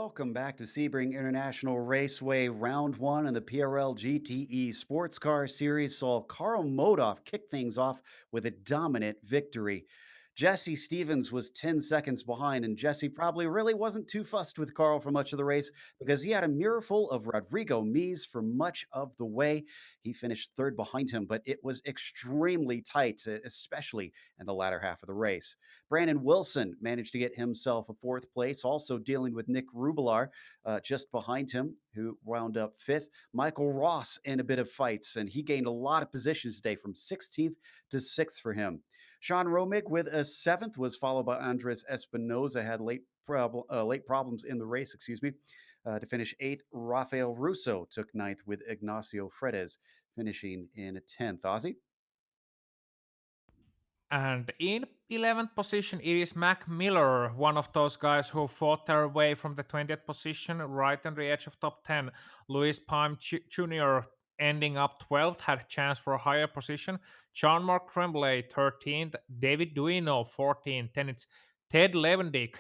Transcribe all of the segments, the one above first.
Welcome back to Sebring International Raceway. Round one in the PRL GTE Sportscar Series saw Carl Modoff kick things off with a dominant victory. Jesse Stevens was 10 seconds behind, and Jesse probably really wasn't too fussed with Carl for much of the race because he had a mirror full of Rodrigo Mies for much of the way. He finished third behind him, but it was extremely tight, especially in the latter half of the race. Brandon Wilson managed to get himself a fourth place, also dealing with Nick Rubelar just behind him, who wound up fifth. Michael Ross in a bit of fights, and he gained a lot of positions today from 16th to sixth for him. Sean Romig with a seventh was followed by Andres Espinoza, had late problems in the race, to finish eighth. Rafael Russo took ninth with Ignacio Fredes finishing in 10th. Ozzy? And in 11th position, it is Mac Miller, one of those guys who fought their way from the 20th position right on the edge of top 10. Louis Palm Jr. ending up 12th, had a chance for a higher position. John Mark Tremblay, 13th. David Duino, 14th. Then it's Ted Levendick.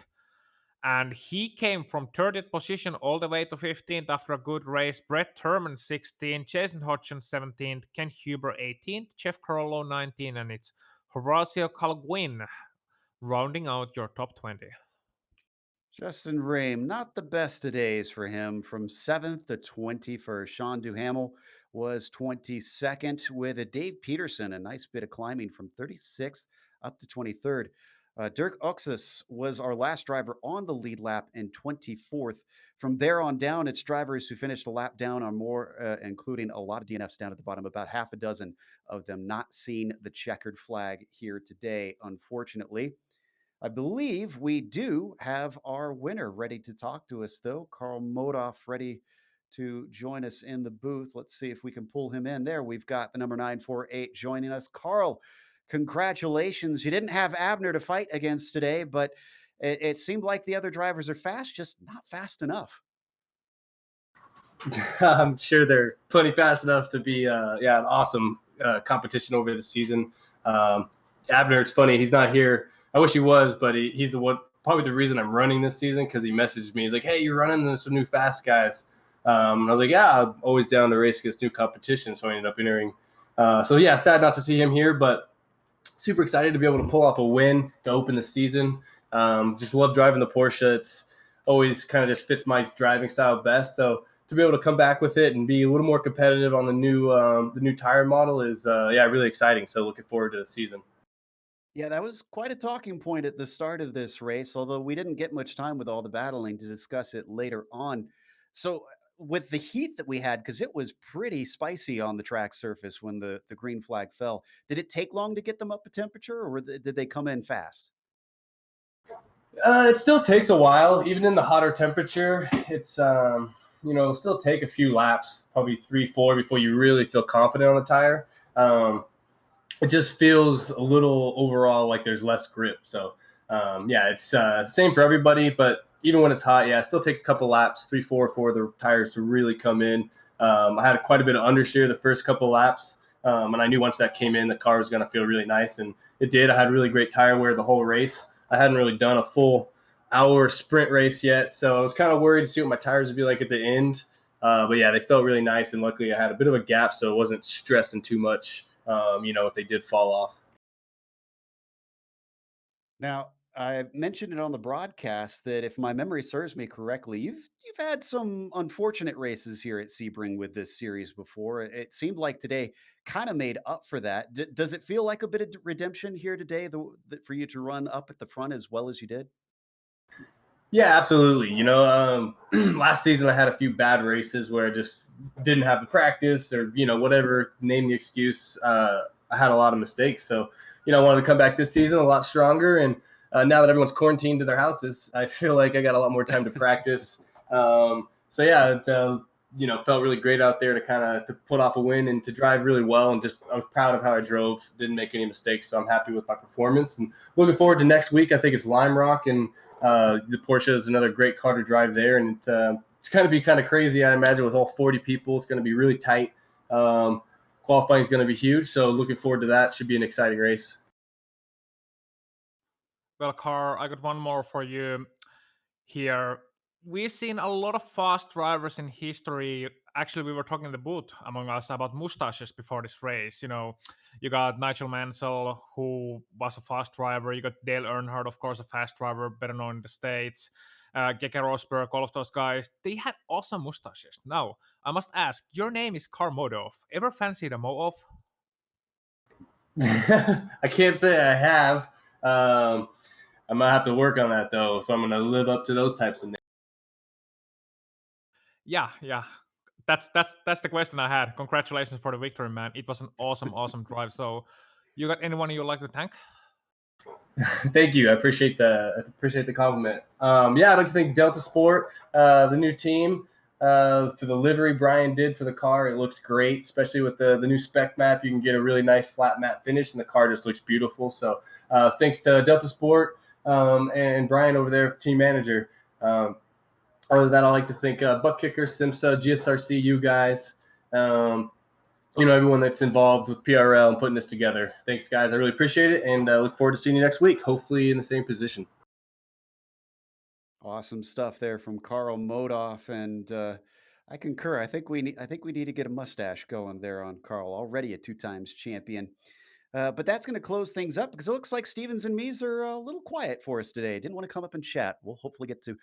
And he came from 30th position all the way to 15th after a good race. Brett Turman, 16th. Jason Hodgson, 17th. Ken Huber, 18th. Jeff Carollo, 19th. And it's Horacio Calguin rounding out your top 20. Justin Rame, not the best of days for him. From 7th to 21st. Sean Duhamel was 22nd with a Dave Peterson, a nice bit of climbing from 36th up to 23rd. Dirk Oxus was our last driver on the lead lap in 24th. From there on down, it's drivers who finished a lap down on more, including a lot of DNFs down at the bottom, about half a dozen of them not seeing the checkered flag here today, unfortunately. I believe we do have our winner ready to talk to us, though. Carl Modoff ready to join us in the booth. Let's see if we can pull him in. There, we've got the number 948 joining us. Carl, congratulations. You didn't have Abner to fight against today, but it seemed like the other drivers are fast, just not fast enough. I'm sure they're plenty fast enough to be an awesome competition over the season. Abner, it's funny, he's not here. I wish he was, but he's the one, probably the reason I'm running this season, because he messaged me. He's like, hey, you're running this with new fast guys. And I was like, yeah, I'm always down to race against new competition, so I ended up entering. Sad not to see him here, but super excited to be able to pull off a win to open the season. Just love driving the Porsche. It's always kind of just fits my driving style best. So to be able to come back with it and be a little more competitive on the new tire model is really exciting. So looking forward to the season. Yeah, that was quite a talking point at the start of this race, although we didn't get much time with all the battling to discuss it later on. So, with the heat that we had, because it was pretty spicy on the track surface when the green flag fell, did it take long to get them up to temperature, or did they come in fast? It still takes a while, even in the hotter temperature. It's still take a few laps, probably 3-4, before you really feel confident on the tire. It just feels a little overall like there's less grip. So it's the same for everybody. But even when it's hot, it still takes a couple laps, 3-4, for the tires to really come in. I had quite a bit of understeer the first couple laps. And I knew once that came in, the car was going to feel really nice. And it did. I had really great tire wear the whole race. I hadn't really done a full hour sprint race yet, so I was kind of worried to see what my tires would be like at the end. They felt really nice, and luckily I had a bit of a gap, so it wasn't stressing too much, if they did fall off. Now, I mentioned it on the broadcast that if my memory serves me correctly, you've had some unfortunate races here at Sebring with this series before. It seemed like today kind of made up for that. Does it feel like a bit of redemption here today, for you to run up at the front as well as you did? Yeah, absolutely. Last season I had a few bad races where I just didn't have the practice or, whatever, name the excuse. I had a lot of mistakes. So, I wanted to come back this season a lot stronger. And now that everyone's quarantined to their houses, I feel like I got a lot more time to practice. Felt really great out there to kind of to put off a win and to drive really well. And just I was proud of how I drove, didn't make any mistakes. So I'm happy with my performance and looking forward to next week. I think it's Lime Rock, and the Porsche is another great car to drive there. And it's going to be kind of crazy, I imagine, with all 40 people. It's going to be really tight. Qualifying is going to be huge. So looking forward to that. Should be an exciting race. Well, Carl, I got one more for you here. we've seen a lot of fast drivers in history. Actually, we were talking in the booth among us about mustaches before this race. You got Nigel Mansell, who was a fast driver. You got Dale Earnhardt, of course, a fast driver, better known in the States. Geke Rosberg, all of those guys, they had awesome mustaches. Now, I must ask, your name is Karmodov. Ever fancied a Mo-Off? I can't say I have. I might have to work on that though if I'm going to live up to those types of names. Yeah. That's the question I had. Congratulations for the victory, man. It was an awesome drive. So, you got anyone you'd like to thank? Thank you. I appreciate the compliment. Yeah, I'd like to thank Delta Sport, the new team, for the livery Brian did for the car. It looks great, especially with the new spec map. You can get a really nice flat matte finish, and the car just looks beautiful. So thanks to Delta Sport and Brian over there, team manager. Other than that, I'd like to thank ButtKicker, SimMSA, GSRC, you guys. Everyone that's involved with PRL and putting this together. Thanks, guys. I really appreciate it, and look forward to seeing you next week, hopefully in the same position. Awesome stuff there from Carl Modoff, and I concur. I think we need to get a mustache going there on Carl, already a two times champion. But that's going to close things up because it looks like Stevens and Mees are a little quiet for us today. Didn't want to come up and chat. We'll hopefully get to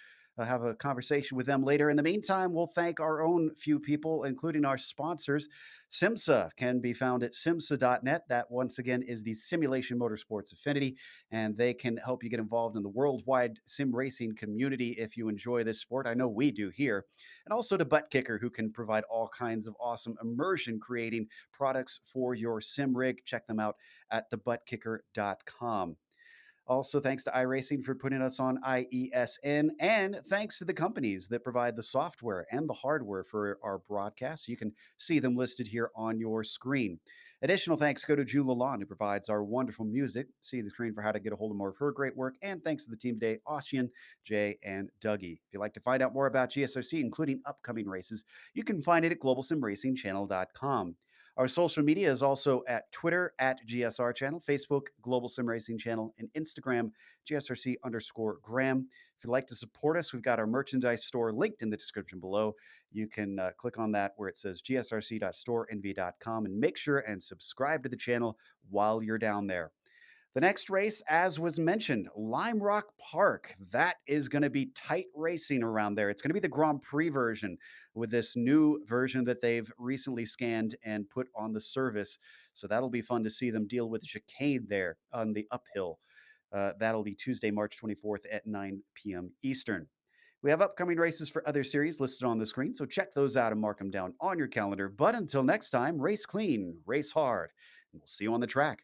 have a conversation with them later. In the meantime, we'll thank our own few people, including our sponsors. SimSA can be found at simsa.net. That, once again, is the Simulation Motorsports Affinity, and they can help you get involved in the worldwide sim racing community if you enjoy this sport. I know we do here. And also to ButtKicker, who can provide all kinds of awesome immersion creating products for your sim rig. Check them out at thebuttkicker.com. Also, thanks to iRacing for putting us on IESN, and thanks to the companies that provide the software and the hardware for our broadcasts. You can see them listed here on your screen. Additional thanks go to Drew Lalonde, who provides our wonderful music. See the screen for how to get a hold of more of her great work. And thanks to the team today, Ossian, Jay, and Dougie. If you'd like to find out more about GSRC, including upcoming races, you can find it at globalsimracingchannel.com. Our social media is also at Twitter at GSR Channel, Facebook Global Sim Racing Channel, and Instagram GSRC_Graham. If you'd like to support us, we've got our merchandise store linked in the description below. You can click on that where it says gsrc.storenv.com and make sure and subscribe to the channel while you're down there. The next race, as was mentioned, Lime Rock Park. That is going to be tight racing around there. It's going to be the Grand Prix version with this new version that they've recently scanned and put on the service. So that'll be fun to see them deal with chicane there on the uphill. That'll be Tuesday, March 24th at 9 p.m. Eastern. We have upcoming races for other series listed on the screen, so check those out and mark them down on your calendar. But until next time, race clean, race hard, and we'll see you on the track.